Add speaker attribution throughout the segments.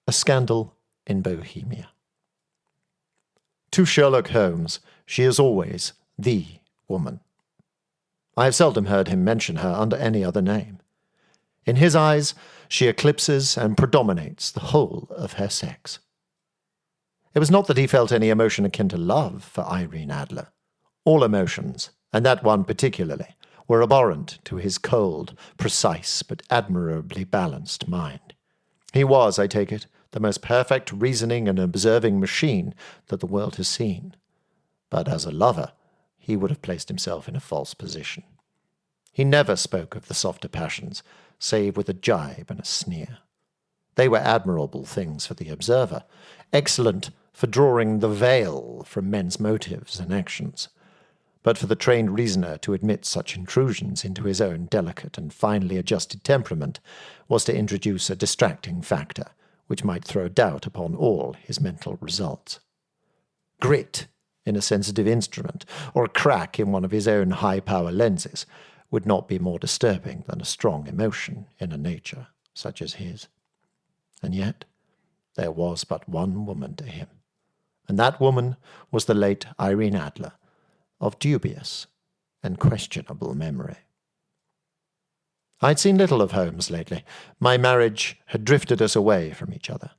Speaker 1: A Scandal in Bohemia. To Sherlock Holmes, she is always the woman. I have seldom heard him mention her under any other name. In his eyes, she eclipses and predominates the whole of her sex. It was not that he felt any emotion akin to love for Irene Adler. All emotions, and that one particularly, were abhorrent to his cold, precise, but admirably balanced mind. He was, I take it, the most perfect reasoning and observing machine that the world has seen. But as a lover, he would have placed himself in a false position. He never spoke of the softer passions, save with a jibe and a sneer. They were admirable things for the observer, excellent for drawing the veil from men's motives and actions. But for the trained reasoner to admit such intrusions into his own delicate and finely adjusted temperament was to introduce a distracting factor, which might throw doubt upon all his mental results. Grit in a sensitive instrument, or a crack in one of his own high-power lenses, would not be more disturbing than a strong emotion in a nature such as his. And yet there was but one woman to him, and that woman was the late Irene Adler, of dubious and questionable memory. I'd seen little of Holmes lately. My marriage had drifted us away from each other.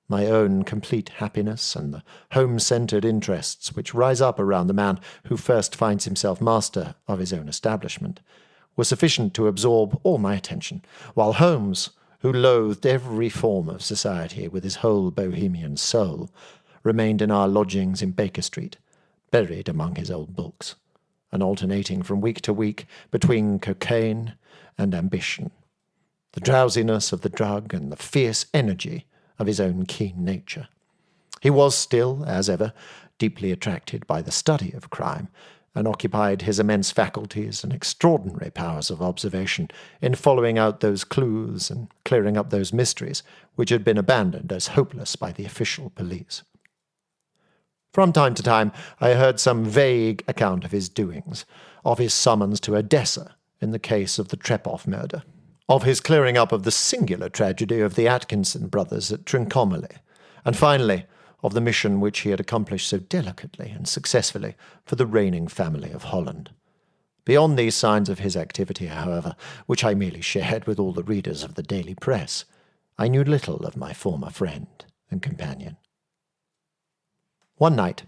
Speaker 1: My own complete happiness and the home-centred interests which rise up around the man who first finds himself master of his own establishment were sufficient to absorb all my attention, while Holmes, who loathed every form of society with his whole Bohemian soul, remained in our lodgings in Baker Street, buried among his old books, and alternating from week to week between cocaine and ambition, the drowsiness of the drug and the fierce energy of his own keen nature. He was still, as ever, deeply attracted by the study of crime, and occupied his immense faculties and extraordinary powers of observation in following out those clues and clearing up those mysteries which had been abandoned as hopeless by the official police. From time to time I heard some vague account of his doings, of his summons to Odessa in the case of the Trepoff murder, of his clearing up of the singular tragedy of the Atkinson brothers at Trincomalee, and finally of the mission which he had accomplished so delicately and successfully for the reigning family of Holland. Beyond these signs of his activity, however, which I merely shared with all the readers of the daily press, I knew little of my former friend and companion. One night,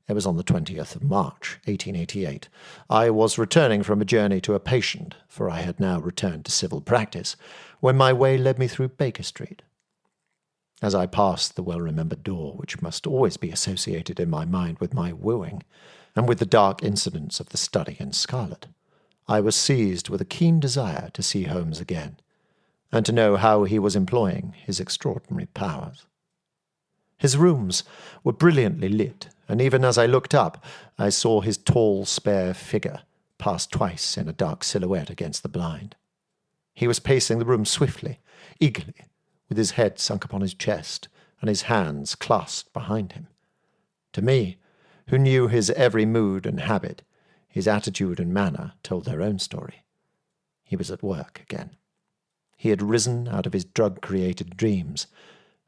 Speaker 1: it was on the 20th of March, 1888, I was returning from a journey to a patient, for I had now returned to civil practice, when my way led me through Baker Street. As I passed the well-remembered door, which must always be associated in my mind with my wooing, and with the dark incidents of the study in scarlet, I was seized with a keen desire to see Holmes again, and to know how he was employing his extraordinary powers. His rooms were brilliantly lit, and even as I looked up, I saw his tall, spare figure pass twice in a dark silhouette against the blind. He was pacing the room swiftly, eagerly, with his head sunk upon his chest and his hands clasped behind him. To me, who knew his every mood and habit, his attitude and manner told their own story. He was at work again. He had risen out of his drug-created dreams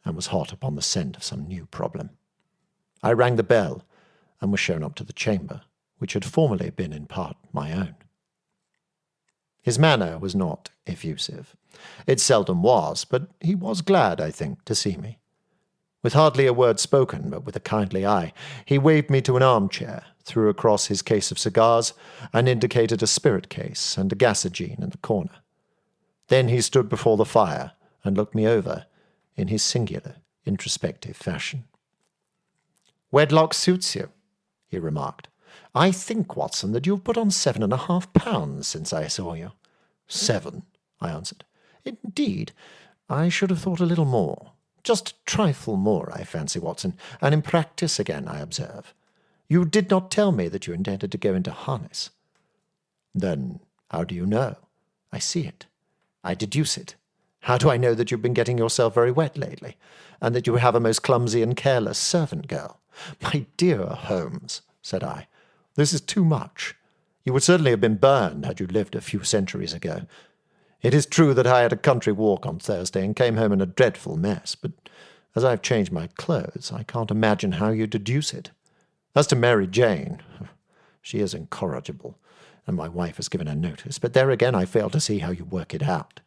Speaker 1: and was hot upon the scent of some new problem. I rang the bell and was shown up to the chamber, which had formerly been in part my own. His manner was not effusive. It seldom was, but he was glad, I think, to see me. With hardly a word spoken, but with a kindly eye, he waved me to an armchair, threw across his case of cigars, and indicated a spirit case and a gasogene in the corner. Then he stood before the fire and looked me over in his singular, introspective fashion. "Wedlock suits you," he remarked. "I think, Watson, that you have put on 7.5 pounds since I saw you." "7," I answered. "Indeed, I should have thought a little more. Just a trifle more, I fancy, Watson, and in practice again, I observe. You did not tell me that you intended to go into harness." "Then how do you know?" "I see it. I deduce it. How do I know that you've been getting yourself very wet lately, and that you have a most clumsy and careless servant girl?" "My dear Holmes," said I, "this is too much. You would certainly have been burned had you lived a few centuries ago. It is true that I had a country walk on Thursday and came home in a dreadful mess, but as I've changed my clothes, I can't imagine how you deduce it. As to Mary Jane, she is incorrigible, and my wife has given her notice, but there again I fail to see how you work it out.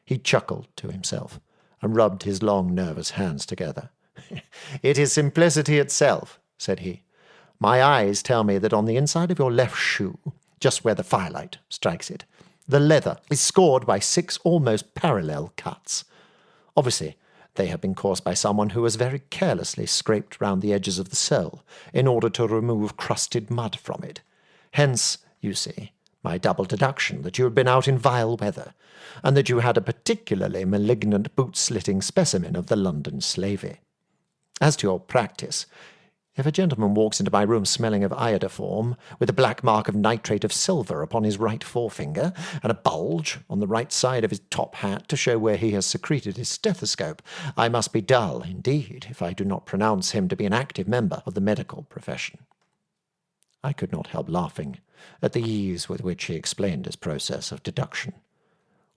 Speaker 1: He chuckled to himself and rubbed his long, nervous hands together. It is simplicity itself, said he. My eyes tell me that on the inside of your left shoe, just where the firelight strikes it, the leather is scored by 6 almost parallel cuts. Obviously, they have been caused by someone who has very carelessly scraped round the edges of the sole in order to remove crusted mud from it. Hence, you see, my double deduction that you had been out in vile weather, and that you had a particularly malignant boot-slitting specimen of the London slavey. As to your practice, if a gentleman walks into my room smelling of iodoform, with a black mark of nitrate of silver upon his right forefinger, and a bulge on the right side of his top hat to show where he has secreted his stethoscope, I must be dull, indeed, if I do not pronounce him to be an active member of the medical profession. I could not help laughing at the ease with which he explained his process of deduction.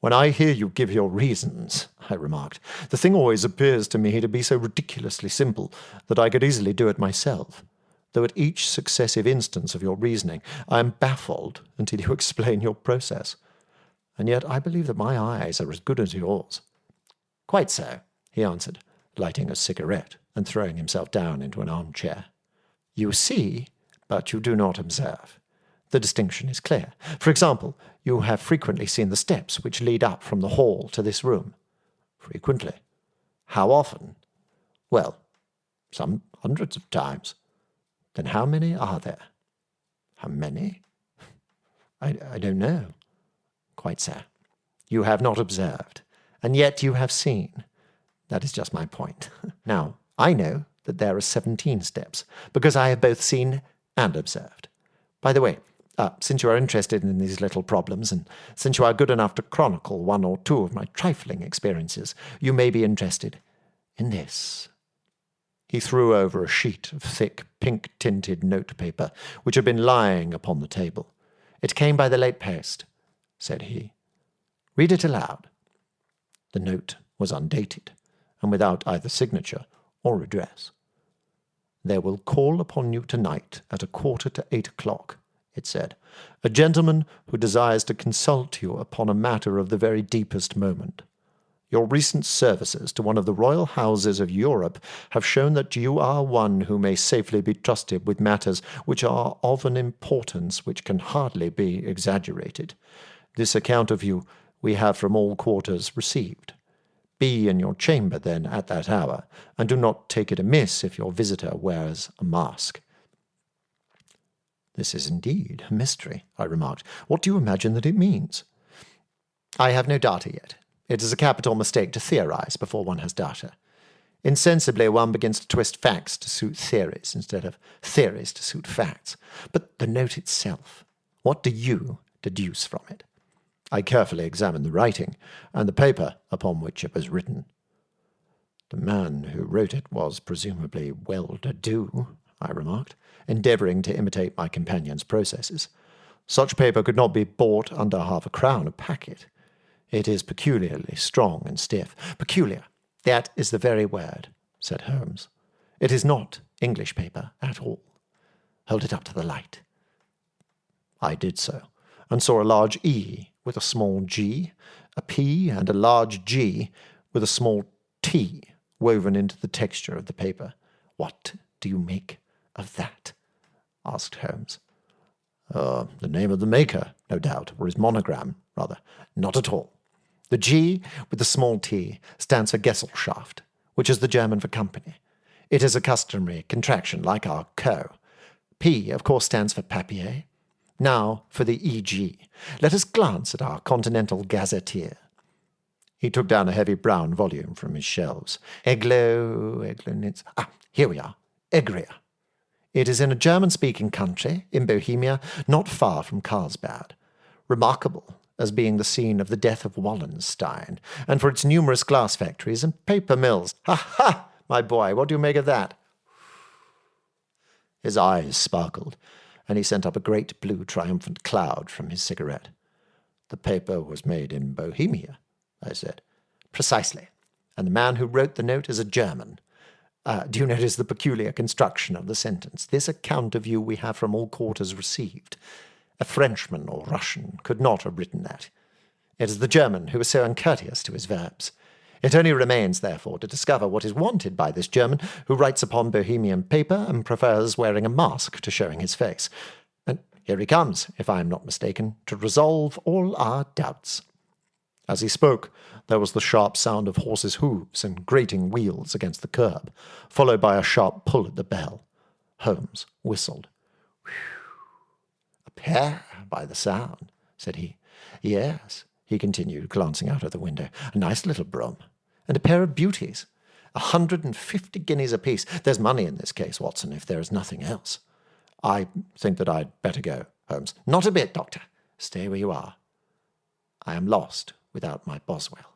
Speaker 1: When I hear you give your reasons, I remarked, the thing always appears to me to be so ridiculously simple that I could easily do it myself, though at each successive instance of your reasoning I am baffled until you explain your process. And yet I believe that my eyes are as good as yours. Quite so, he answered, lighting a cigarette and throwing himself down into an armchair. You see, but you do not observe. The distinction is clear. For example, you have frequently seen the steps which lead up from the hall to this room. Frequently. How often? Well, some hundreds of times. Then how many are there? How many? I don't know. Quite so. You have not observed, and yet you have seen. That is just my point. Now, I know that there are 17 steps, because I have both seen and observed. By the way, since you are interested in these little problems, and since you are good enough to chronicle 1 or 2 of my trifling experiences, you may be interested in this. He threw over a sheet of thick, pink-tinted notepaper which had been lying upon the table. It came by the late post, said he. Read it aloud. The note was undated, and without either signature or address. There will call upon you tonight at 7:45, it said, a gentleman who desires to consult you upon a matter of the very deepest moment. Your recent services to one of the royal houses of Europe have shown that you are one who may safely be trusted with matters which are of an importance which can hardly be exaggerated. This account of you we have from all quarters received. Be in your chamber, then, at that hour, and do not take it amiss if your visitor wears a mask. This is indeed a mystery, I remarked. What do you imagine that it means? I have no data yet. It is a capital mistake to theorize before one has data. Insensibly, one begins to twist facts to suit theories instead of theories to suit facts. But the note itself, what do you deduce from it? I carefully examined the writing and the paper upon which it was written. The man who wrote it was presumably well-to-do, I remarked, endeavouring to imitate my companion's processes. Such paper could not be bought under £0.50 a packet. It is peculiarly strong and stiff. Peculiar, that is the very word, said Holmes. It is not English paper at all. Hold it up to the light. I did so, and saw a large E with a small g, a P and a large G with a small T woven into the texture of the paper. What do you make of that? Asked Holmes. The name of the maker, no doubt, or his monogram, rather. Not at all. The G with the small T stands for Gesellschaft, which is the German for company. It is a customary contraction like our Co. P, of course, stands for papier. Now for the E.G. Let us glance at our Continental Gazetteer. He took down a heavy brown volume from his shelves. Eglonitz. Here we are. Egria. It is in a German-speaking country, in Bohemia, not far from Carlsbad, remarkable as being the scene of the death of Wallenstein, and for its numerous glass factories and paper mills. Ha, ha, my boy, what do you make of that? His eyes sparkled, and he sent up a great blue triumphant cloud from his cigarette. "The paper was made in Bohemia," I said. "Precisely. And the man who wrote the note is a German. Do you notice the peculiar construction of the sentence? This account of you we have from all quarters received. A Frenchman or Russian could not have written that. It is the German who is so uncourteous to his verbs. It only remains, therefore, to discover what is wanted by this German who writes upon Bohemian paper and prefers wearing a mask to showing his face. And here he comes, if I am not mistaken, to resolve all our doubts." As he spoke, there was the sharp sound of horses' hooves and grating wheels against the curb, followed by a sharp pull at the bell. Holmes whistled. "A pair, by the sound," said he. "Yes," he continued, glancing out of the window. "A nice little brougham. And a pair of beauties. 150 guineas apiece. There's money in this case, Watson, if there is nothing else. I think that I'd better go, Holmes." "Not a bit, Doctor. Stay where you are. I am lost without my Boswell.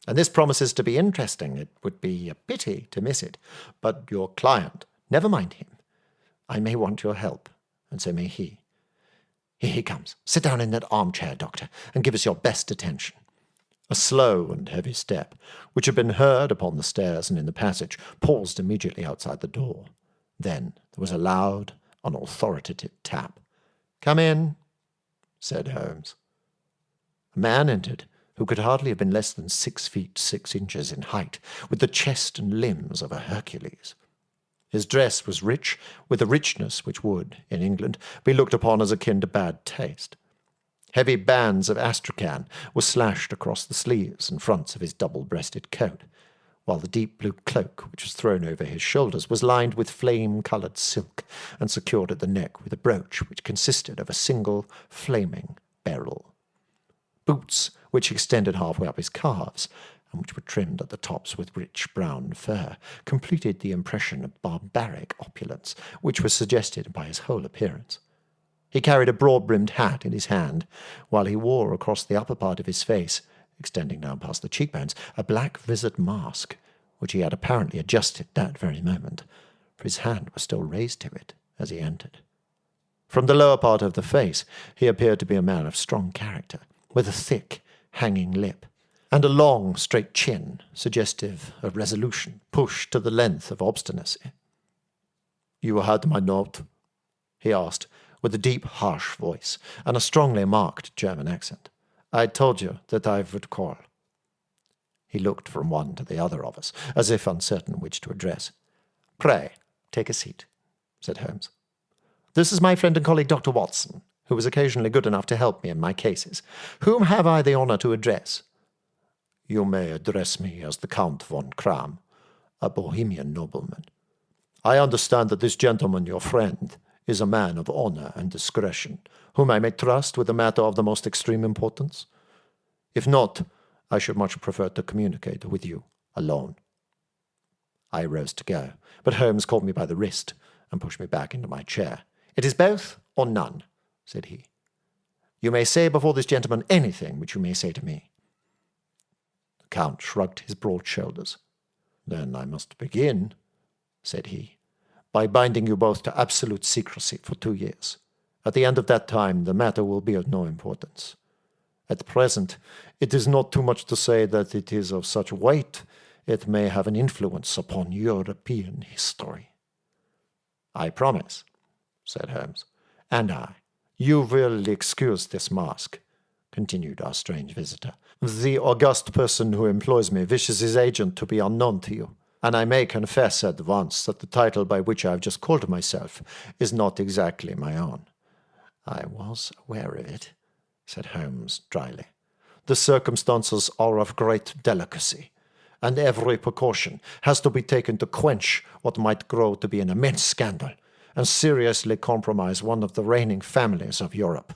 Speaker 1: And this promises to be interesting. It would be a pity to miss it. But your client, never mind him. I may want your help, and so may he. Here he comes. Sit down in that armchair, Doctor, and give us your best attention." A slow and heavy step, which had been heard upon the stairs and in the passage, paused immediately outside the door. Then there was a loud, unauthoritative tap. "Come in," said Holmes. A man entered, who could hardly have been less than 6 feet 6 inches in height, with the chest and limbs of a Hercules. His dress was rich, with a richness which would, in England, be looked upon as akin to bad taste. Heavy bands of astrakhan were slashed across the sleeves and fronts of his double-breasted coat, while the deep blue cloak which was thrown over his shoulders was lined with flame-coloured silk and secured at the neck with a brooch which consisted of a single flaming beryl. Boots, which extended halfway up his calves, and which were trimmed at the tops with rich brown fur, completed the impression of barbaric opulence which was suggested by his whole appearance. He carried a broad-brimmed hat in his hand, while he wore across the upper part of his face, extending down past the cheekbones, a black vizard mask, which he had apparently adjusted that very moment, for his hand was still raised to it as he entered. From the lower part of the face he appeared to be a man of strong character, with a thick, hanging lip, and a long, straight chin, suggestive of resolution, pushed to the length of obstinacy. "You had my note?" he asked, with a deep, harsh voice, and a strongly marked German accent. "I told you that I would call." He looked from one to the other of us, as if uncertain which to address. "Pray, take a seat," said Holmes. "This is my friend and colleague Dr. Watson, who was occasionally good enough to help me in my cases. Whom have I the honour to address?" "You may address me as the Count von Kram, a Bohemian nobleman. I understand that this gentleman, your friend, is a man of honour and discretion, whom I may trust with a matter of the most extreme importance. If not, I should much prefer to communicate with you alone." I rose to go, but Holmes caught me by the wrist and pushed me back into my chair. "It is both or none," said he. "You may say before this gentleman anything which you may say to me." The Count shrugged his broad shoulders. "Then I must begin," said he, "by binding you both to absolute secrecy for 2 years. At the end of that time, the matter will be of no importance. At present, it is not too much to say that it is of such weight it may have an influence upon European history." "I promise," said Holmes. "And I. You will excuse this mask," continued our strange visitor. "The august person who employs me wishes his agent to be unknown to you, and I may confess at once that the title by which I have just called myself is not exactly my own." "I was aware of it," said Holmes dryly. "The circumstances are of great delicacy, and every precaution has to be taken to quench what might grow to be an immense scandal, and seriously compromise one of the reigning families of Europe.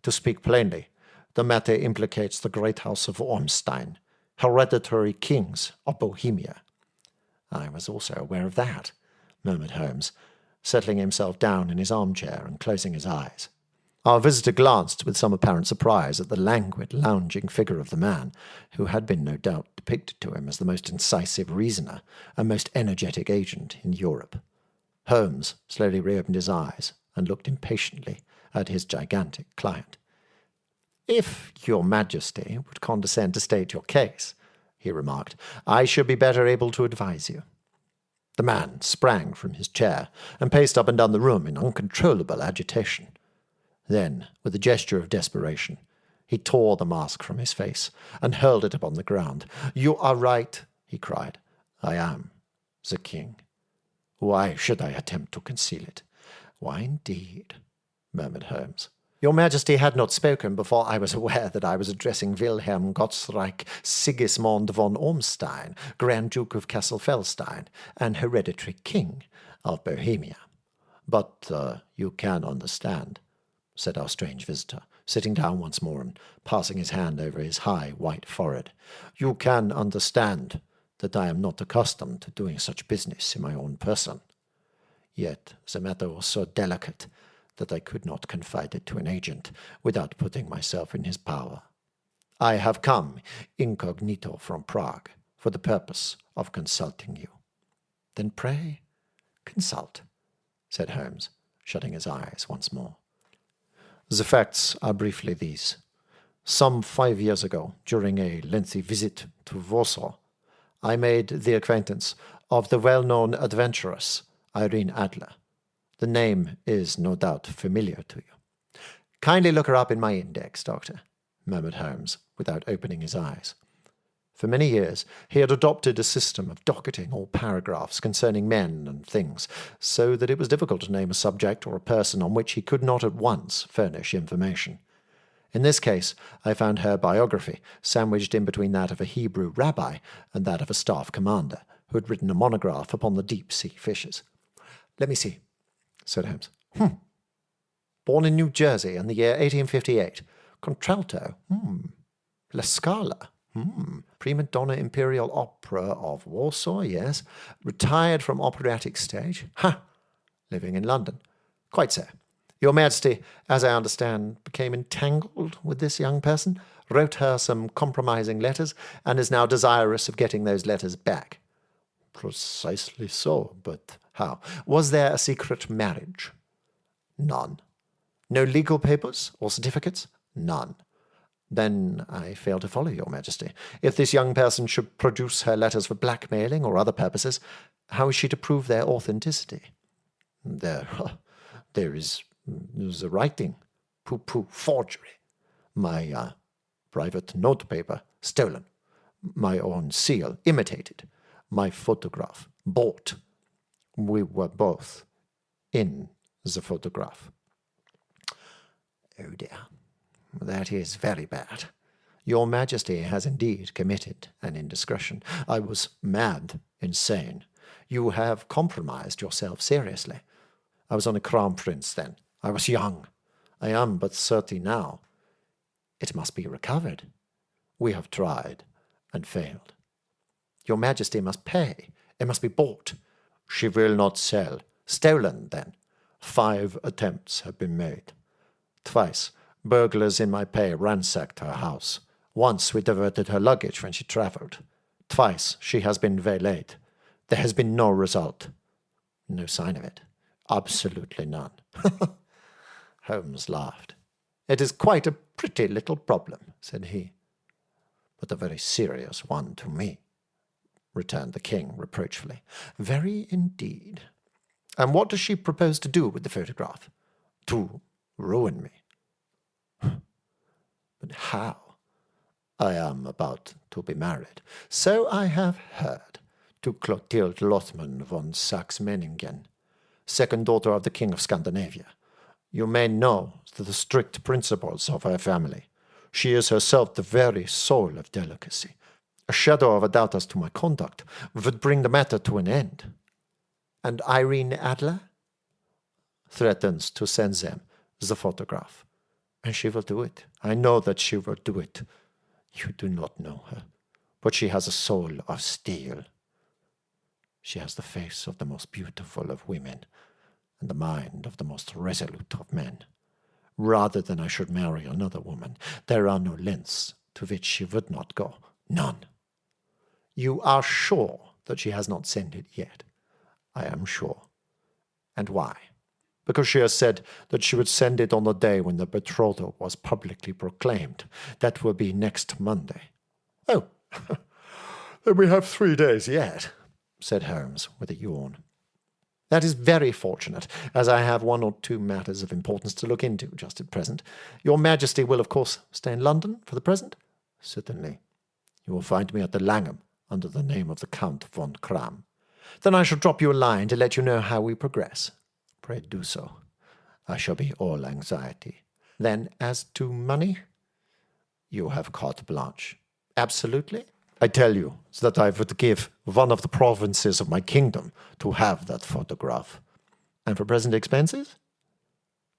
Speaker 1: To speak plainly, the matter implicates the great house of Ormstein, hereditary kings of Bohemia." "I was also aware of that," murmured Holmes, settling himself down in his armchair and closing his eyes. Our visitor glanced with some apparent surprise at the languid, lounging figure of the man, who had been no doubt depicted to him as the most incisive reasoner and most energetic agent in Europe. Holmes slowly reopened his eyes and looked impatiently at his gigantic client. "If your Majesty would condescend to state your case," he remarked, "I should be better able to advise you." The man sprang from his chair and paced up and down the room in uncontrollable agitation. Then, with a gesture of desperation, he tore the mask from his face and hurled it upon the ground. "You are right," he cried. "I am the king. Why should I attempt to conceal it?" "Why, indeed?" murmured Holmes. "Your Majesty had not spoken before I was aware that I was addressing Wilhelm Gottsreich Sigismund von Ormstein, Grand Duke of Cassel-Felstein, and hereditary king of Bohemia. But you can understand," said our strange visitor, sitting down once more and passing his hand over his high white forehead. "You can understand that I am not accustomed to doing such business in my own person. Yet the matter was so delicate that I could not confide it to an agent without putting myself in his power. I have come incognito from Prague for the purpose of consulting you." "Then pray consult," said Holmes, shutting his eyes once more. "The facts are briefly these. Some 5 years ago, during a lengthy visit to Warsaw, I made the acquaintance of the well-known adventuress Irene Adler. The name is no doubt familiar to you." "Kindly look her up in my index, Doctor," murmured Holmes, without opening his eyes. For many years he had adopted a system of docketing all paragraphs concerning men and things, so that it was difficult to name a subject or a person on which he could not at once furnish information. In this case, I found her biography sandwiched in between that of a Hebrew rabbi and that of a staff commander, who had written a monograph upon the deep-sea fishes. "Let me see," said Holmes. "Born in New Jersey in the year 1858. Contralto. La Scala. Prima donna Imperial Opera of Warsaw, yes. Retired from operatic stage. Living in London. Quite so. Your Majesty, as I understand, became entangled with this young person, wrote her some compromising letters, and is now desirous of getting those letters back." "Precisely so, but how? Was there a secret marriage?" "None." "No legal papers or certificates?" "None." "Then I fail to follow, Your Majesty. If this young person should produce her letters for blackmailing or other purposes, how is she to prove their authenticity?" There is the writing. Pooh, forgery. My private notepaper, stolen. My own seal, imitated. My photograph, bought. We were both in the photograph." "Oh dear, that is very bad. Your Majesty has indeed committed an indiscretion. I was mad, insane. You have compromised yourself seriously. I was only Crown Prince then. I was young. I am but 30 now. It must be recovered. We have tried and failed." "Your Majesty must pay. It must be bought." "She will not sell. Stolen, then. 5 attempts have been made. Twice, burglars in my pay ransacked her house. Once we diverted her luggage when she travelled. Twice she has been waylaid. There has been no result." "No sign of it?" "Absolutely none." Holmes laughed. "It is quite a pretty little problem," said he. "But a very serious one to me," returned the king reproachfully. "Very indeed. And what does she propose to do with the photograph?" "To ruin me." "But how?" "I am about to be married." "So I have heard. To Clotilde Lothman von Saxe-Meiningen, second daughter of the King of Scandinavia. You may know the strict principles of her family. She is herself the very soul of delicacy. A shadow of a doubt as to my conduct would bring the matter to an end." "And Irene Adler?" "Threatens to send them the photograph. And she will do it. I know that she will do it. You do not know her, but she has a soul of steel. She has the face of the most beautiful of women, and the mind of the most resolute of men. Rather than I should marry another woman, there are no lengths to which she would not go. None." "You are sure that she has not sent it yet?" "I am sure." "And why?" because she has said that she would send it on the day when the betrothal was publicly proclaimed. That will be next Monday." "Oh, then we have 3 days yet," said Holmes with a yawn. "That is very fortunate, as I have 1 or 2 matters of importance to look into just at present. Your Majesty will, of course, stay in London for the present?" "Certainly. You will find me at the Langham, under the name of the Count von Kram." "Then I shall drop you a line to let you know how we progress." "Pray do so. I shall be all anxiety." "Then, as to money?" "You have carte blanche." "Absolutely?" "I tell you that I would give one of the provinces of my kingdom to have that photograph." "And for present expenses?"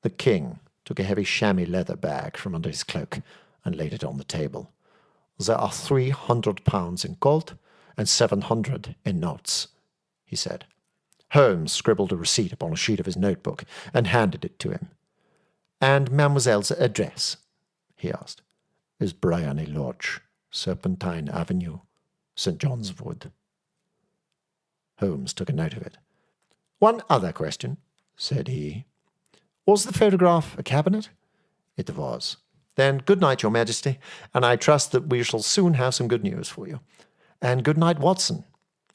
Speaker 1: The king took a heavy chamois leather bag from under his cloak and laid it on the table. "There are £300 in gold and 700 in notes," he said. Holmes scribbled a receipt upon a sheet of his notebook and handed it to him. "And mademoiselle's address?" he asked. "Is Briony Lodge, Serpentine Avenue, St. John's Wood." Holmes took a note of it. "One other question," said he. "Was the photograph a cabinet?" "It was." "Then good night, Your Majesty, and I trust that we shall soon have some good news for you. And good night, Watson,"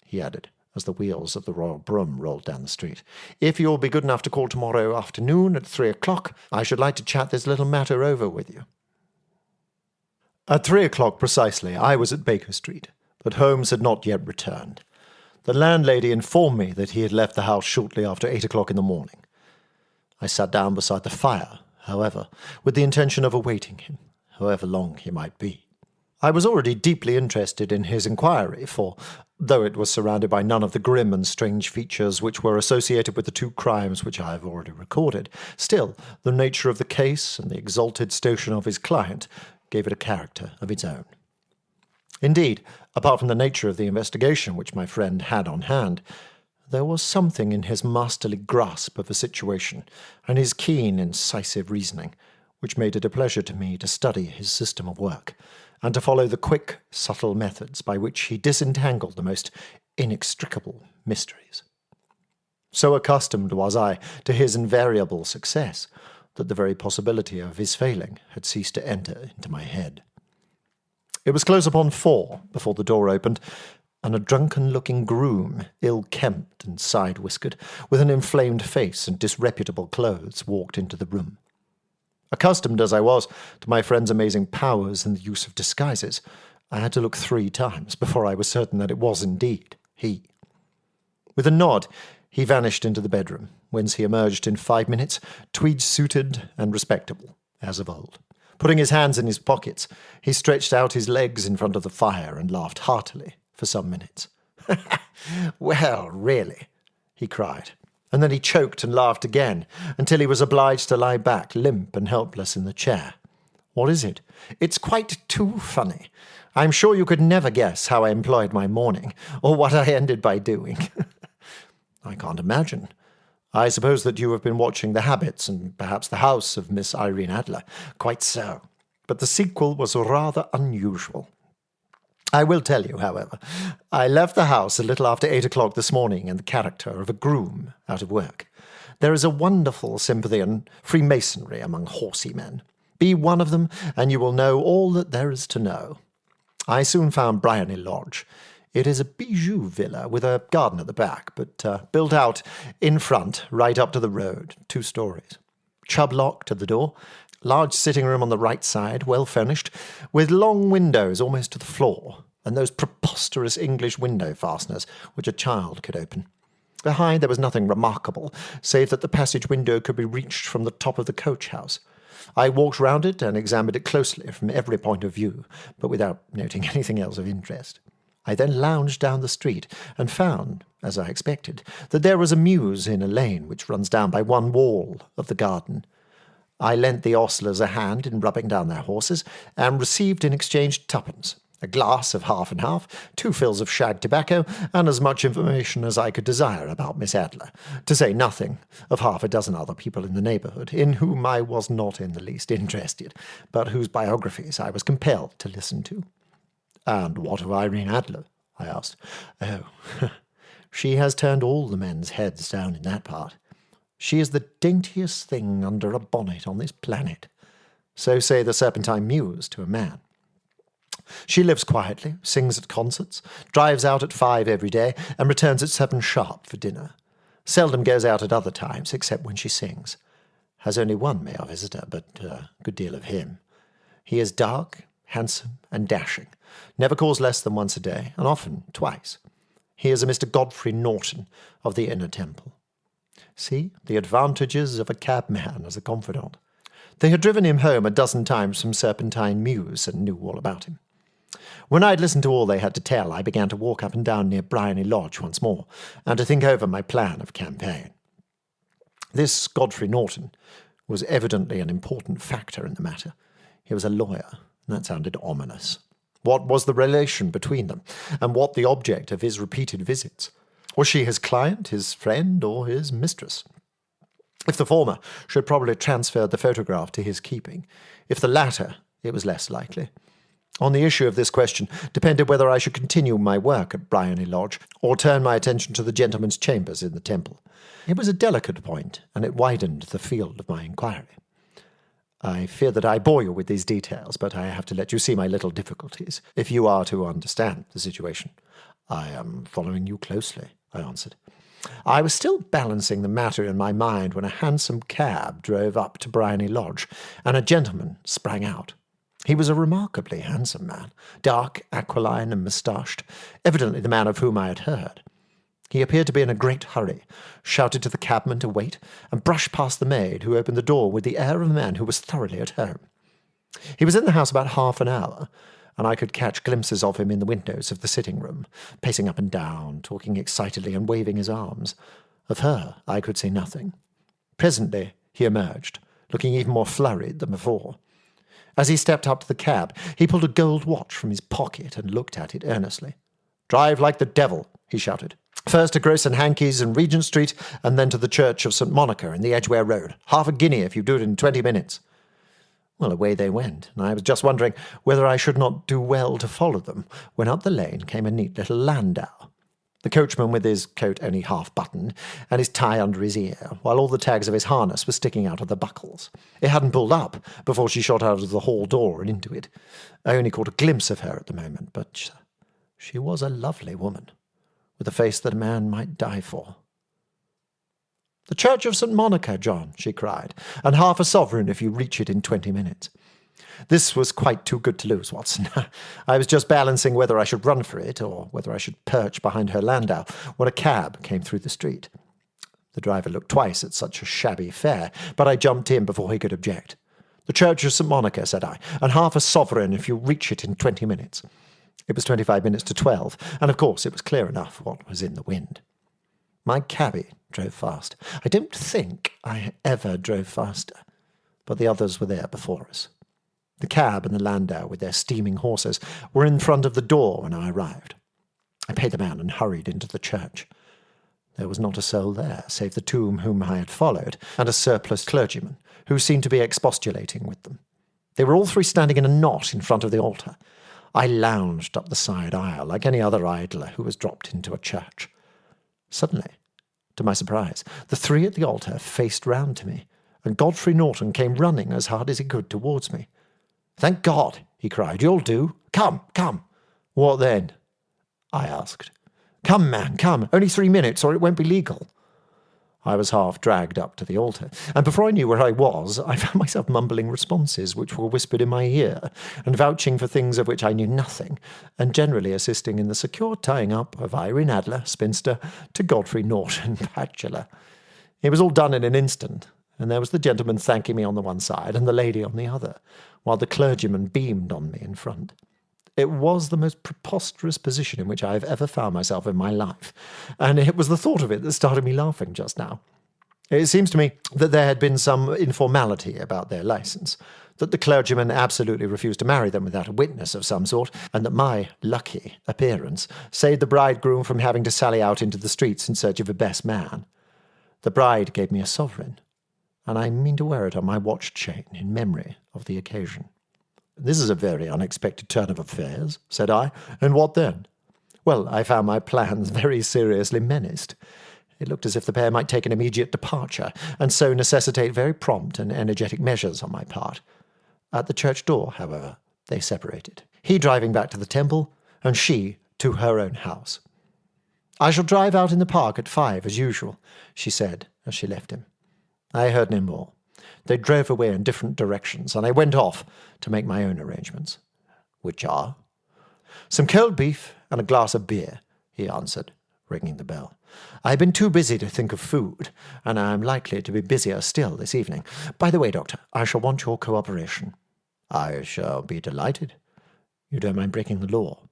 Speaker 1: he added, as the wheels of the royal brougham rolled down the street. "If you will be good enough to call tomorrow afternoon at 3 o'clock, I should like to chat this little matter over with you." At 3 o'clock precisely, I was at Baker Street, but Holmes had not yet returned. The landlady informed me that he had left the house shortly after 8 o'clock in the morning. I sat down beside the fire, however, with the intention of awaiting him, however long he might be. I was already deeply interested in his inquiry, for, though it was surrounded by none of the grim and strange features which were associated with the 2 crimes which I have already recorded, still the nature of the case and the exalted station of his client gave it a character of its own. Indeed, apart from the nature of the investigation which my friend had on hand, there was something in his masterly grasp of the situation and his keen, incisive reasoning which made it a pleasure to me to study his system of work, and to follow the quick, subtle methods by which he disentangled the most inextricable mysteries. So accustomed was I to his invariable success that the very possibility of his failing had ceased to enter into my head. It was close upon 4 before the door opened, and a drunken-looking groom, ill-kempt and side-whiskered, with an inflamed face and disreputable clothes, walked into the room. Accustomed as I was to my friend's amazing powers in the use of disguises, I had to look 3 times before I was certain that it was indeed he. With a nod, he vanished into the bedroom, whence he emerged in 5 minutes, tweed-suited and respectable, as of old. Putting his hands in his pockets, he stretched out his legs in front of the fire and laughed heartily for some minutes. "Well, really," he cried, and then he choked and laughed again, until he was obliged to lie back, limp and helpless in the chair. "What is it?" "It's quite too funny. I'm sure you could never guess how I employed my morning, or what I ended by doing." "I can't imagine. I suppose that you have been watching the habits and perhaps the house of Miss Irene Adler." "Quite so. But the sequel was rather unusual. I will tell you, however. I left the house a little after 8 o'clock this morning in the character of a groom out of work. There is a wonderful sympathy and Freemasonry among horsey men. Be one of them, and you will know all that there is to know. I soon found Briony Lodge. It is a bijou villa with a garden at the back, but built out in front, right up to the road, 2 stories. Chubb locked at the door. Large sitting room on the right side, well furnished, with long windows almost to the floor, and those preposterous English window fasteners which a child could open. Behind there was nothing remarkable, save that the passage window could be reached from the top of the coach-house. I walked round it and examined it closely from every point of view, but without noting anything else of interest. I then lounged down the street and found, as I expected, that there was a mews in a lane which runs down by one wall of the garden. I lent the ostlers a hand in rubbing down their horses, and received in exchange 2pence, a glass of half and half, 2 fills of shag tobacco, and as much information as I could desire about Miss Adler, to say nothing of half a dozen other people in the neighbourhood, in whom I was not in the least interested, but whose biographies I was compelled to listen to. "And what of Irene Adler?" I asked. "Oh, she has turned all the men's heads down in that part. She is the daintiest thing under a bonnet on this planet. So say the Serpentine Mews to a man. She lives quietly, sings at concerts, drives out at 5 every day, and returns at 7 sharp for dinner. Seldom goes out at other times, except when she sings. Has only one male visitor, but a good deal of him. He is dark, handsome, and dashing, never calls less than once a day, and often twice. He is a Mr. Godfrey Norton of the Inner Temple. See, the advantages of a cabman as a confidant. They had driven him home a dozen times from Serpentine Mews and knew all about him. When I had listened to all they had to tell, I began to walk up and down near Bryony Lodge once more, and to think over my plan of campaign. This Godfrey Norton was evidently an important factor in the matter. He was a lawyer, and that sounded ominous. What was the relation between them, and what the object of his repeated visits? Was she his client, his friend, or his mistress? If the former, she had probably transferred the photograph to his keeping. If the latter, it was less likely. On the issue of this question depended whether I should continue my work at Bryony Lodge or turn my attention to the gentlemen's chambers in the Temple. It was a delicate point, and it widened the field of my inquiry. I fear that I bore you with these details, but I have to let you see my little difficulties, if you are to understand the situation. I am following you closely, I answered. I was still balancing the matter in my mind when a hansom cab drove up to Bryony Lodge, and a gentleman sprang out. He was a remarkably handsome man, dark, aquiline, and moustached, evidently the man of whom I had heard. He appeared to be in a great hurry, shouted to the cabman to wait, and brushed past the maid, who opened the door with the air of a man who was thoroughly at home. He was in the house about half an hour, and I could catch glimpses of him in the windows of the sitting-room, pacing up and down, talking excitedly and waving his arms. Of her I could see nothing. Presently he emerged, looking even more flurried than before. As he stepped up to the cab, he pulled a gold watch from his pocket and looked at it earnestly. "Drive like the devil," he shouted. "First to Gross and Hankey's in Regent Street, and then to the Church of St. Monica in the Edgware Road. Half a guinea if you do it in 20 minutes. Well, away they went, and I was just wondering whether I should not do well to follow them, when up the lane came a neat little landau. The coachman with his coat only half buttoned, and his tie under his ear, while all the tags of his harness were sticking out of the buckles. It hadn't pulled up before she shot out of the hall door and into it. I only caught a glimpse of her at the moment, but she was a lovely woman, with a face that a man might die for. "The Church of St. Monica, John," she cried, "and half a sovereign if you reach it in 20 minutes. This was quite too good to lose, Watson. I was just balancing whether I should run for it or whether I should perch behind her landau when a cab came through the street. The driver looked twice at such a shabby fare, but I jumped in before he could object. "The Church of St. Monica," said I, "and half a sovereign if you reach it in 20 minutes. It was 25 minutes to 12, and of course it was clear enough what was in the wind. My cabby drove fast. I don't think I ever drove faster, but the others were there before us. The cab and the landau, with their steaming horses, were in front of the door when I arrived. I paid the man and hurried into the church. There was not a soul there, save the two whom I had followed, and a surpliced clergyman, who seemed to be expostulating with them. They were all three standing in a knot in front of the altar. I lounged up the side aisle like any other idler who was dropped into a church. Suddenly, to my surprise, the three at the altar faced round to me, and Godfrey Norton came running as hard as he could towards me. "Thank God," he cried, "you'll do. Come, come." "What then?" I asked. "Come, man, come. Only 3 minutes, or it won't be legal." I was half dragged up to the altar, and before I knew where I was, I found myself mumbling responses which were whispered in my ear, and vouching for things of which I knew nothing, and generally assisting in the secure tying up of Irene Adler, spinster, to Godfrey Norton, bachelor. It was all done in an instant, and there was the gentleman thanking me on the one side and the lady on the other, while the clergyman beamed on me in front. It was the most preposterous position in which I have ever found myself in my life, and it was the thought of it that started me laughing just now. It seems to me that there had been some informality about their licence, that the clergyman absolutely refused to marry them without a witness of some sort, and that my lucky appearance saved the bridegroom from having to sally out into the streets in search of a best man. The bride gave me a sovereign, and I mean to wear it on my watch chain in memory of the occasion. "This is a very unexpected turn of affairs," said I. "And what then?" "Well, I found my plans very seriously menaced. It looked as if the pair might take an immediate departure, and so necessitate very prompt and energetic measures on my part. At the church door, however, they separated, he driving back to the temple, and she to her own house. "I shall drive out in the park at 5, as usual," she said as she left him. I heard no more. They drove away in different directions, and I went off to make my own arrangements. "Which are?" "Some cold beef and a glass of beer," he answered, ringing the bell. "I have been too busy to think of food, and I am likely to be busier still this evening. By the way, Doctor, I shall want your cooperation." "I shall be delighted." "You don't mind breaking the law?"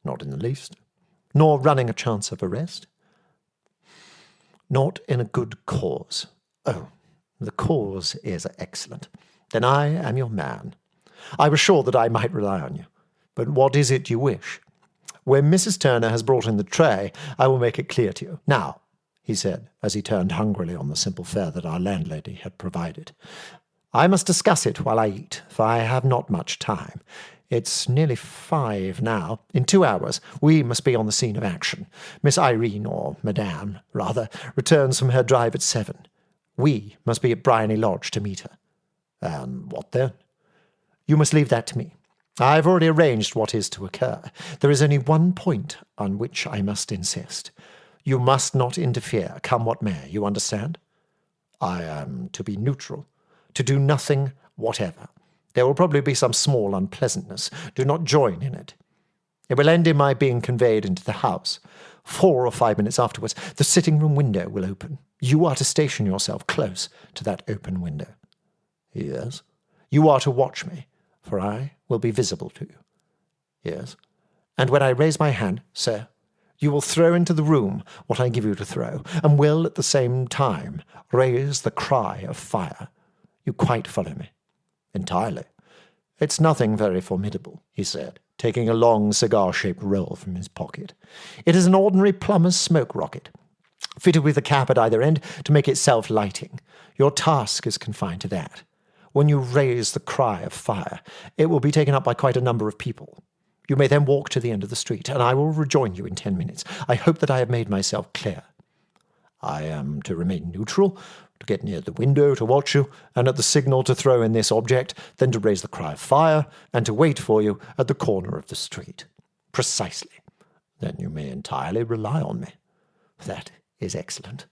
Speaker 1: "Not in the least." "Nor running a chance of arrest?" "Not in a good cause." "Oh, the cause is excellent. Then I am your man. I was sure that I might rely on you. But what is it you wish? When Mrs. Turner has brought in the tray, I will make it clear to you. Now," he said, as he turned hungrily on the simple fare that our landlady had provided, "I must discuss it while I eat, for I have not much time. It's nearly 5 now. In 2 hours we must be on the scene of action. Miss Irene, or Madame, rather, returns from her drive at 7. We must be at Bryony Lodge to meet her." "And what then?" "You must leave that to me. I have already arranged what is to occur. There is only one point on which I must insist. You must not interfere, come what may. You understand?" "I am to be neutral." "To do nothing whatever. There will probably be some small unpleasantness. Do not join in it. It will end in my being conveyed into the house. 4 or 5 minutes afterwards, the sitting-room window will open. You are to station yourself close to that open window." "Yes." "You are to watch me, for I will be visible to you." "Yes." "And when I raise my hand, sir, you will throw into the room what I give you to throw, and will at the same time raise the cry of fire. You quite follow me?" "Entirely." "It's nothing very formidable," he said, taking a long cigar-shaped roll from his pocket. "It is an ordinary plumber's smoke rocket, fitted with a cap at either end to make it self-lighting. Your task is confined to that. When you raise the cry of fire, it will be taken up by quite a number of people. You may then walk to the end of the street, and I will rejoin you in 10 minutes. I hope that I have made myself clear." "I am to remain neutral, to get near the window to watch you, and at the signal to throw in this object, then to raise the cry of fire, and to wait for you at the corner of the street." "Precisely." "Then you may entirely rely on me." "That is excellent.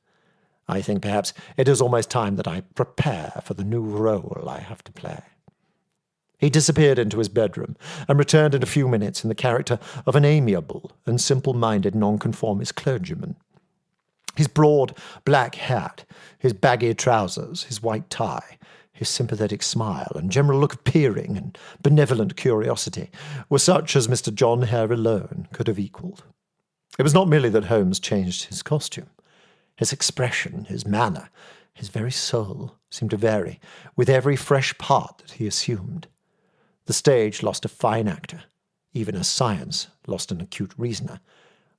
Speaker 1: I think perhaps it is almost time that I prepare for the new role I have to play." He disappeared into his bedroom, and returned in a few minutes in the character of an amiable and simple-minded nonconformist clergyman. His broad black hat, his baggy trousers, his white tie, his sympathetic smile, and general look of peering and benevolent curiosity were such as Mr. John Hare alone could have equalled. It was not merely that Holmes changed his costume. His expression, his manner, his very soul seemed to vary with every fresh part that he assumed. The stage lost a fine actor, even as science lost an acute reasoner,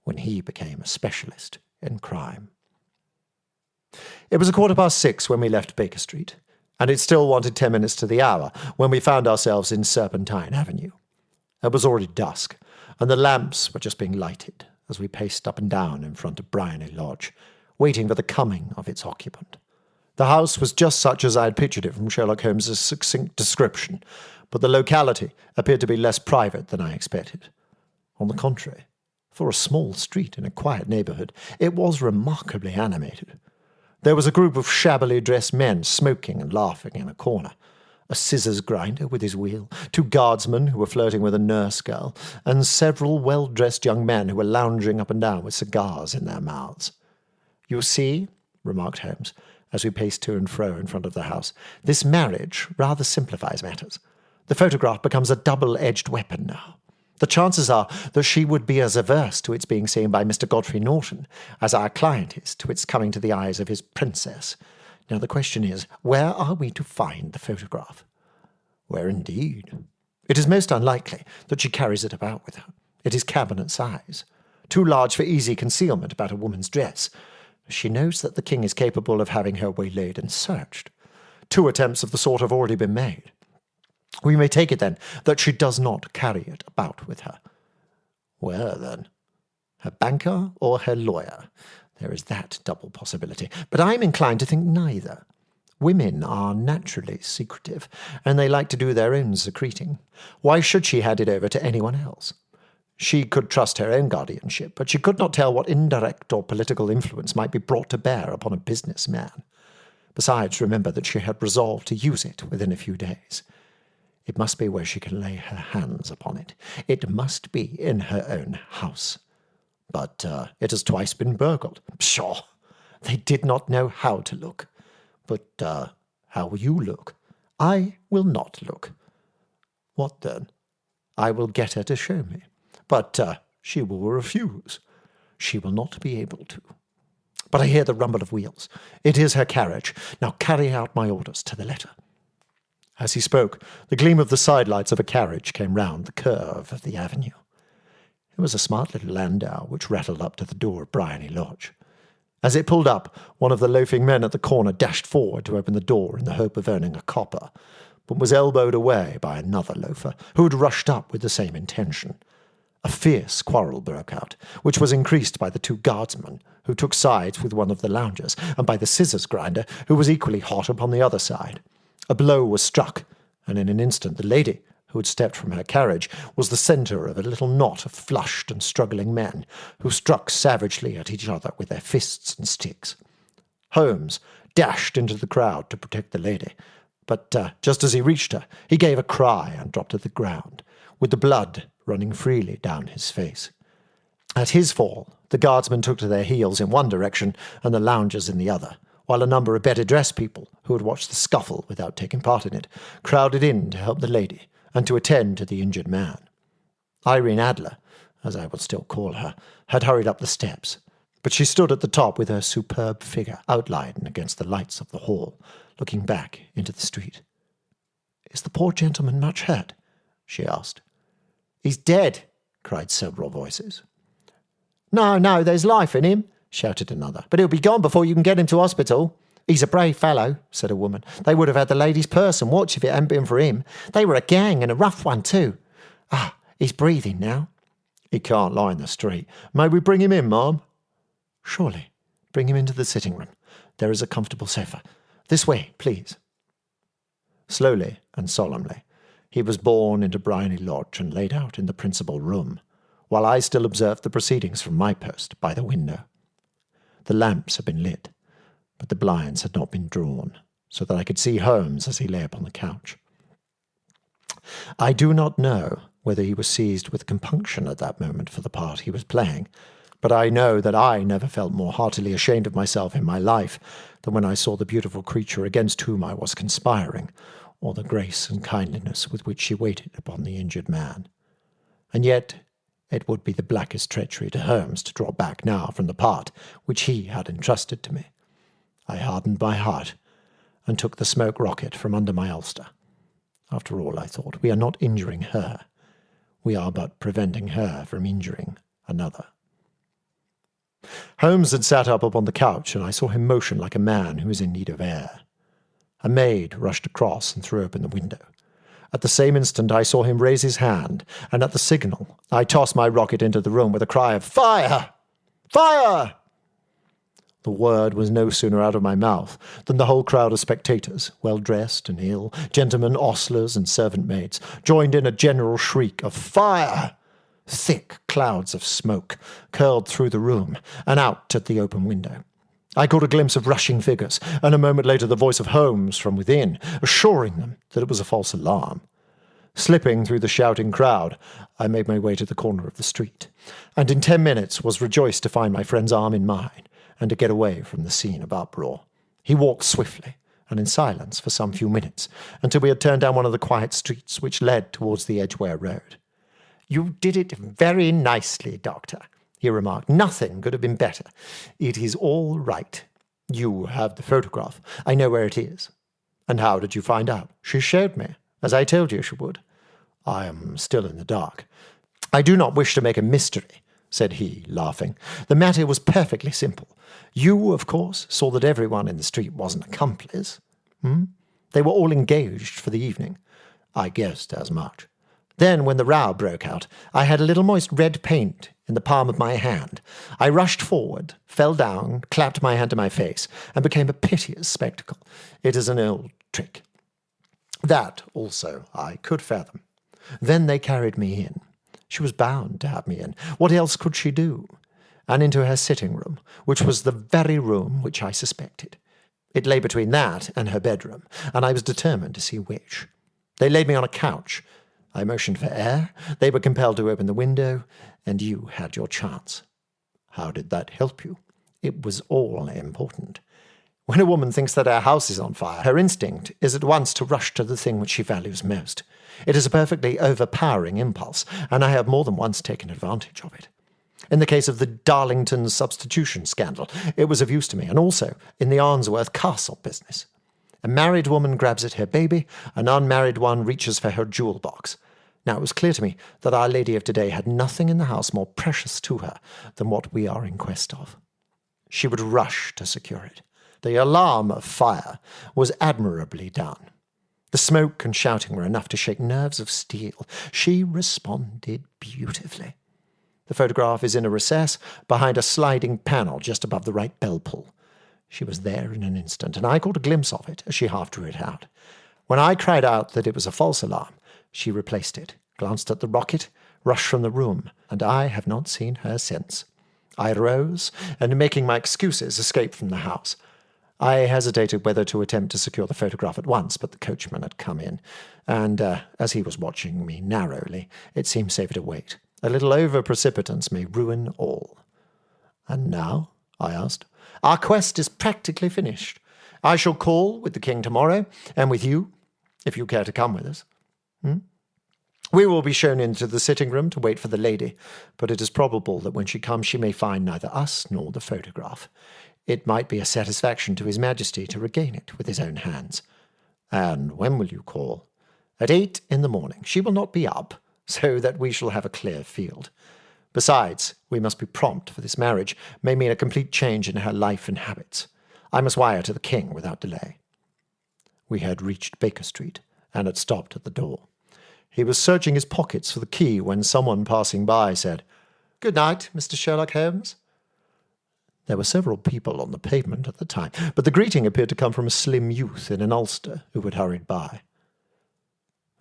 Speaker 1: when he became a specialist in crime. It was 6:15 when we left Baker Street, and it still wanted 10 minutes to the hour when we found ourselves in Serpentine Avenue. It was already dusk, and the lamps were just being lighted as we paced up and down in front of Bryony Lodge, waiting for the coming of its occupant. The house was just such as I had pictured it from Sherlock Holmes's succinct description, but the locality appeared to be less private than I expected. On the contrary, for a small street in a quiet neighbourhood, it was remarkably animated. There was a group of shabbily dressed men smoking and laughing in a corner, a scissors grinder with his wheel, 2 guardsmen who were flirting with a nurse girl, and several well-dressed young men who were lounging up and down with cigars in their mouths. "You see," remarked Holmes, as we paced to and fro in front of the house, "this marriage rather simplifies matters. The photograph becomes a double-edged weapon now. The chances are that she would be as averse to its being seen by Mr. Godfrey Norton as our client is to its coming to the eyes of his princess. Now the question is, where are we to find the photograph?" "Where indeed?" "It is most unlikely that she carries it about with her. It is cabinet size, too large for easy concealment about a woman's dress. She knows that the king is capable of having her waylaid and searched. 2 attempts of the sort have already been made. We may take it, then, that she does not carry it about with her." "Where, then?" "Her banker or her lawyer. There is that double possibility, but I'm inclined to think neither. Women are naturally secretive, and they like to do their own secreting. Why should she hand it over to anyone else? She could trust her own guardianship, but she could not tell what indirect or political influence might be brought to bear upon a businessman. Besides, remember that she had resolved to use it within a few days. It must be where she can lay her hands upon it. It must be in her own house. But it has twice been burgled. Pshaw! They did not know how to look. But how will you look? I will not look. What then? I will get her to show me. But she will refuse. She will not be able to. But I hear the rumble of wheels. It is her carriage. Now carry out my orders to the letter. As he spoke, the gleam of the sidelights of a carriage came round the curve of the avenue. It was a smart little landau which rattled up to the door of Bryony Lodge. As it pulled up, one of the loafing men at the corner dashed forward to open the door in the hope of earning a copper, but was elbowed away by another loafer, who had rushed up with the same intention. A fierce quarrel broke out, which was increased by the two guardsmen, who took sides with one of the loungers, and by the scissors grinder, who was equally hot upon the other side. A blow was struck, and in an instant the lady, who had stepped from her carriage, was the centre of a little knot of flushed and struggling men, who struck savagely at each other with their fists and sticks. Holmes dashed into the crowd to protect the lady, but just as he reached her, he gave a cry and dropped to the ground, with the blood running freely down his face. At his fall, the guardsmen took to their heels in one direction and the loungers in the other, while a number of better-dressed people, who had watched the scuffle without taking part in it, crowded in to help the lady and to attend to the injured man. Irene Adler, as I will still call her, had hurried up the steps, but she stood at the top with her superb figure outlined against the lights of the hall, looking back into the street. "Is the poor gentleman much hurt?" she asked. "He's dead," cried several voices. No, there's life in him," shouted another. "But he'll be gone before you can get him to hospital." "He's a brave fellow," said a woman. "They would have had the lady's purse and watch if it hadn't been for him. They were a gang, and a rough one too. He's breathing now." "He can't lie in the street. May we bring him in, ma'am?" "Surely. Bring him into the sitting room. There is a comfortable sofa. This way, please." Slowly and solemnly, he was borne into Bryony Lodge and laid out in the principal room, while I still observed the proceedings from my post by the window. The lamps had been lit, but the blinds had not been drawn, so that I could see Holmes as he lay upon the couch. I do not know whether he was seized with compunction at that moment for the part he was playing, but I know that I never felt more heartily ashamed of myself in my life than when I saw the beautiful creature against whom I was conspiring, or the grace and kindliness with which she waited upon the injured man. And yet it would be the blackest treachery to Holmes to draw back now from the part which he had entrusted to me. I hardened my heart and took the smoke rocket from under my ulster. After all, I thought, we are not injuring her. We are but preventing her from injuring another. Holmes had sat up upon the couch, and I saw him motion like a man who is in need of air. A maid rushed across and threw open the window. At the same instant I saw him raise his hand, and at the signal I tossed my rocket into the room with a cry of "Fire! Fire!" The word was no sooner out of my mouth than the whole crowd of spectators, well-dressed and ill, gentlemen, ostlers, and servant-maids, joined in a general shriek of "Fire!" Thick clouds of smoke curled through the room and out at the open window. I caught a glimpse of rushing figures, and a moment later the voice of Holmes from within, assuring them that it was a false alarm. Slipping through the shouting crowd, I made my way to the corner of the street, and in 10 minutes was rejoiced to find my friend's arm in mine, and to get away from the scene of uproar. He walked swiftly, and in silence for some few minutes, until we had turned down one of the quiet streets which led towards the Edgware Road. "You did it very nicely, Doctor," he remarked. "Nothing could have been better. It is all right. You have the photograph. I know where it is." "And how did you find out?" "She showed me, as I told you she would." "I am still in the dark." "I do not wish to make a mystery," said he, laughing. "The matter was perfectly simple. You, of course, saw that everyone in the street was an accomplice. They were all engaged for the evening." "I guessed as much." Then, when the row broke out, I had a little moist red paint in the palm of my hand. I rushed forward, fell down, clapped my hand to my face, and became a piteous spectacle. It is an old trick. That, also, I could fathom. Then they carried me in. She was bound to have me in. What else could she do? And into her sitting room, which was the very room which I suspected. It lay between that and her bedroom, and I was determined to see which. They laid me on a couch. I motioned for air. They were compelled to open the window, and you had your chance. How did that help you? It was all important. When a woman thinks that her house is on fire, her instinct is at once to rush to the thing which she values most. It is a perfectly overpowering impulse, and I have more than once taken advantage of it. In the case of the Darlington substitution scandal, it was of use to me, and also in the Arnsworth Castle business. A married woman grabs at her baby, an unmarried one reaches for her jewel box. Now it was clear to me that Our Lady of today had nothing in the house more precious to her than what we are in quest of. She would rush to secure it. The alarm of fire was admirably done. The smoke and shouting were enough to shake nerves of steel. She responded beautifully. The photograph is in a recess behind a sliding panel just above the right bell pull. She was there in an instant, and I caught a glimpse of it as she half drew it out. When I cried out that it was a false alarm, she replaced it, glanced at the rocket, rushed from the room, and I have not seen her since. I rose, and making my excuses, escaped from the house. I hesitated whether to attempt to secure the photograph at once, but the coachman had come in, and as he was watching me narrowly, it seemed safer to wait. A little over-precipitance may ruin all. And now? I asked. Our quest is practically finished. I shall call with the king tomorrow, and with you, if you care to come with us. We will be shown into the sitting room to wait for the lady, but it is probable that when she comes she may find neither us nor the photograph. It might be a satisfaction to His Majesty to regain it with his own hands. And when will you call? At 8 in the morning. She will not be up, so that we shall have a clear field. Besides, we must be prompt, for this marriage may mean a complete change in her life and habits. I must wire to the king without delay. We had reached Baker Street, and had stopped at the door. He was searching his pockets for the key when someone passing by said, "Good night, Mr. Sherlock Holmes." There were several people on the pavement at the time, but the greeting appeared to come from a slim youth in an ulster who had hurried by.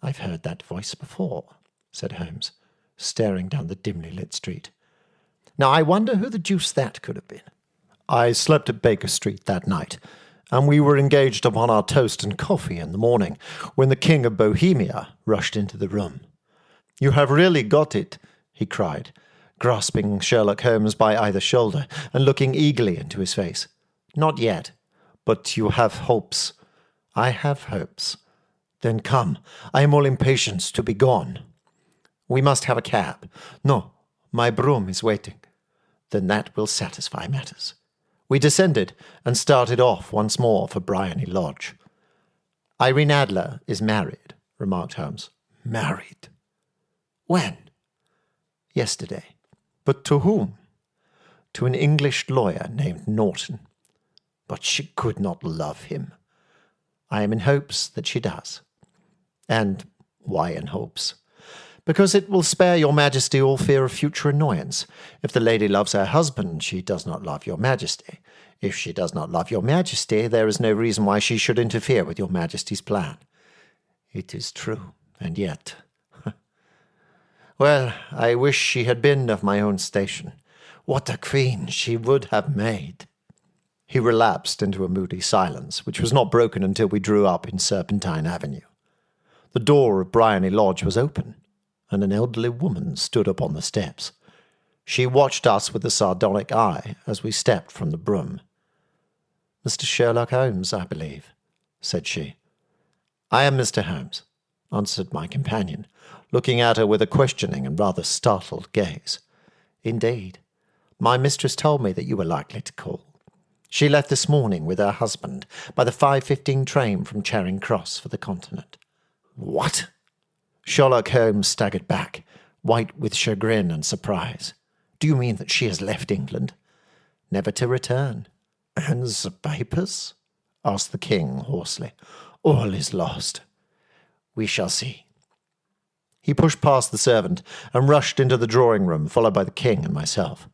Speaker 1: "I've heard that voice before," said Holmes, staring down the dimly lit street. "Now I wonder who the deuce that could have been." I slept at Baker Street that night, and we were engaged upon our toast and coffee in the morning, when the King of Bohemia rushed into the room. "You have really got it," he cried, grasping Sherlock Holmes by either shoulder and looking eagerly into his face. "Not yet, but you have hopes." "I have hopes." "Then come, I am all impatience to be gone." "We must have a cab." "No, my brougham is waiting." "Then that will satisfy matters." We descended and started off once more for Briony Lodge. "Irene Adler is married," remarked Holmes. "Married? When?" "Yesterday." "But to whom?" "To an English lawyer named Norton." "But she could not love him." "I am in hopes that she does." "And why in hopes?" "Because it will spare your Majesty all fear of future annoyance. If the lady loves her husband, she does not love your Majesty. If she does not love your Majesty, there is no reason why she should interfere with your Majesty's plan." "It is true, and yet—" "Well, I wish she had been of my own station. What a queen she would have made." He relapsed into a moody silence, which was not broken until we drew up in Serpentine Avenue. The door of Briony Lodge was open, and an elderly woman stood upon the steps. She watched us with a sardonic eye as we stepped from the brougham. "Mr. Sherlock Holmes, I believe," said she. "I am Mr. Holmes," answered my companion, looking at her with a questioning and rather startled gaze. "Indeed. My mistress told me that you were likely to call. She left this morning with her husband by the 5:15 train from Charing Cross for the Continent." "What?" Sherlock Holmes staggered back, white with chagrin and surprise. "Do you mean that she has left England?" "Never to return." "And the papers?" asked the king hoarsely. "All is lost." "We shall see." He pushed past the servant and rushed into the drawing-room, followed by the king and myself.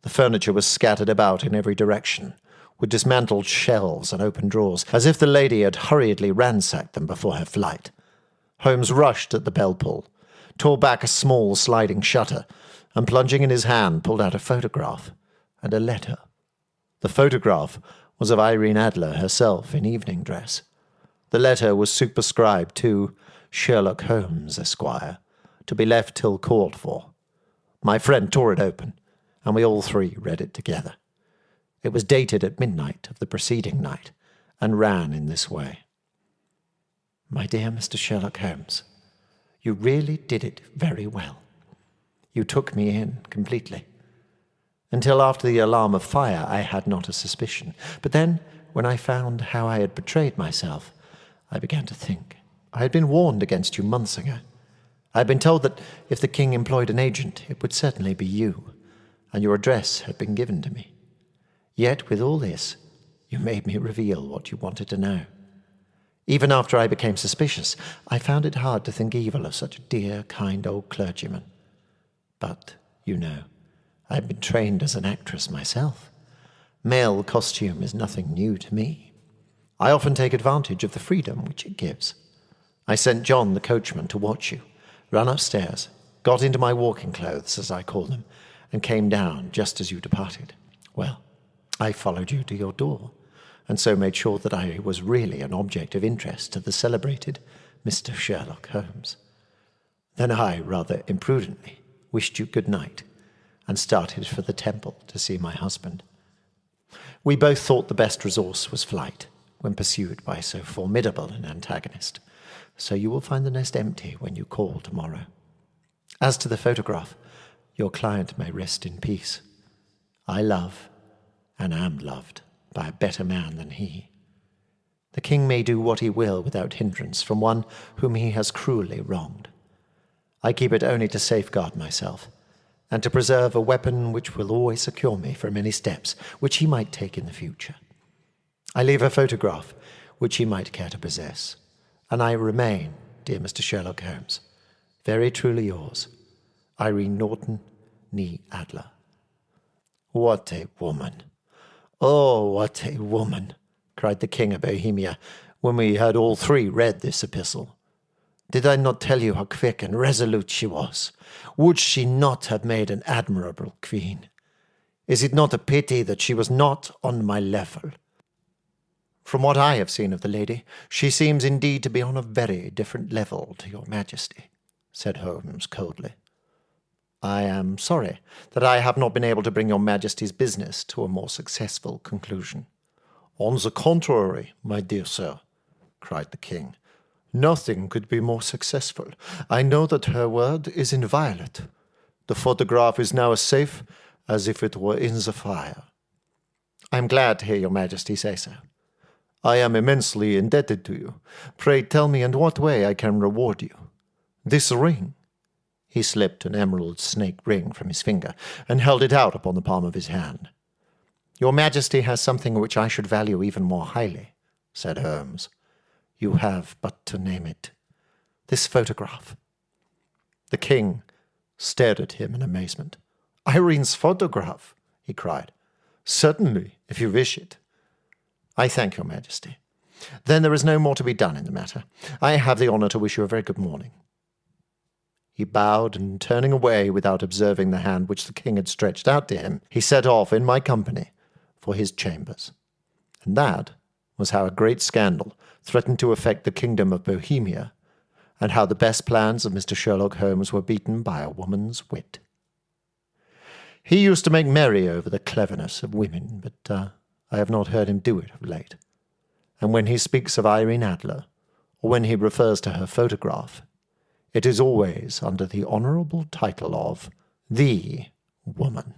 Speaker 1: The furniture was scattered about in every direction, with dismantled shelves and open drawers, as if the lady had hurriedly ransacked them before her flight. Holmes rushed at the bell-pull, tore back a small sliding shutter, and plunging in his hand, pulled out a photograph and a letter. The photograph was of Irene Adler herself in evening dress. The letter was superscribed to Sherlock Holmes, Esquire, to be left till called for. My friend tore it open, and we all three read it together. It was dated at midnight of the preceding night, and ran in this way. My dear Mr. Sherlock Holmes, you really did it very well. You took me in completely. Until after the alarm of fire, I had not a suspicion. But then, when I found how I had betrayed myself, I began to think. I had been warned against you months ago. I had been told that if the king employed an agent, it would certainly be you, and your address had been given to me. Yet, with all this, you made me reveal what you wanted to know. Even after I became suspicious, I found it hard to think evil of such a dear, kind old clergyman. But, you know, I had been trained as an actress myself. Male costume is nothing new to me. I often take advantage of the freedom which it gives. I sent John, the coachman, to watch you, ran upstairs, got into my walking clothes, as I call them, and came down just as you departed. Well, I followed you to your door, and so made sure that I was really an object of interest to the celebrated Mr. Sherlock Holmes. Then I, rather imprudently, wished you good night, and started for the temple to see my husband. We both thought the best resource was flight, when pursued by so formidable an antagonist, so you will find the nest empty when you call tomorrow. As to the photograph, your client may rest in peace. I love, and am loved, by a better man than he. The king may do what he will without hindrance from one whom he has cruelly wronged. I keep it only to safeguard myself, and to preserve a weapon which will always secure me from any steps which he might take in the future. I leave a photograph which he might care to possess, and I remain, dear Mr. Sherlock Holmes, very truly yours, Irene Norton, née Adler. What a woman! Oh, what a woman! Cried the King of Bohemia, when we had all three read this epistle. Did I not tell you how quick and resolute she was? Would she not have made an admirable queen? Is it not a pity that she was not on my level? From what I have seen of the lady, she seems indeed to be on a very different level to your majesty, said Holmes coldly. I am sorry that I have not been able to bring your majesty's business to a more successful conclusion. On the contrary, my dear sir, cried the king, nothing could be more successful. I know that her word is inviolate. The photograph is now as safe as if it were in the fire. I am glad to hear your majesty say so. I am immensely indebted to you. Pray tell me in what way I can reward you. This ring. He slipped an emerald snake ring from his finger and held it out upon the palm of his hand. Your majesty has something which I should value even more highly, said Holmes. You have but to name it. This photograph. The king stared at him in amazement. Irene's photograph, he cried. Certainly, if you wish it. I thank your majesty. Then there is no more to be done in the matter. I have the honour to wish you a very good morning. He bowed, and turning away without observing the hand which the king had stretched out to him, he set off in my company for his chambers. And that was how a great scandal threatened to affect the kingdom of Bohemia, and how the best plans of Mr. Sherlock Holmes were beaten by a woman's wit. He used to make merry over the cleverness of women, but I have not heard him do it of late. And when he speaks of Irene Adler, or when he refers to her photograph, it is always under the honourable title of the woman.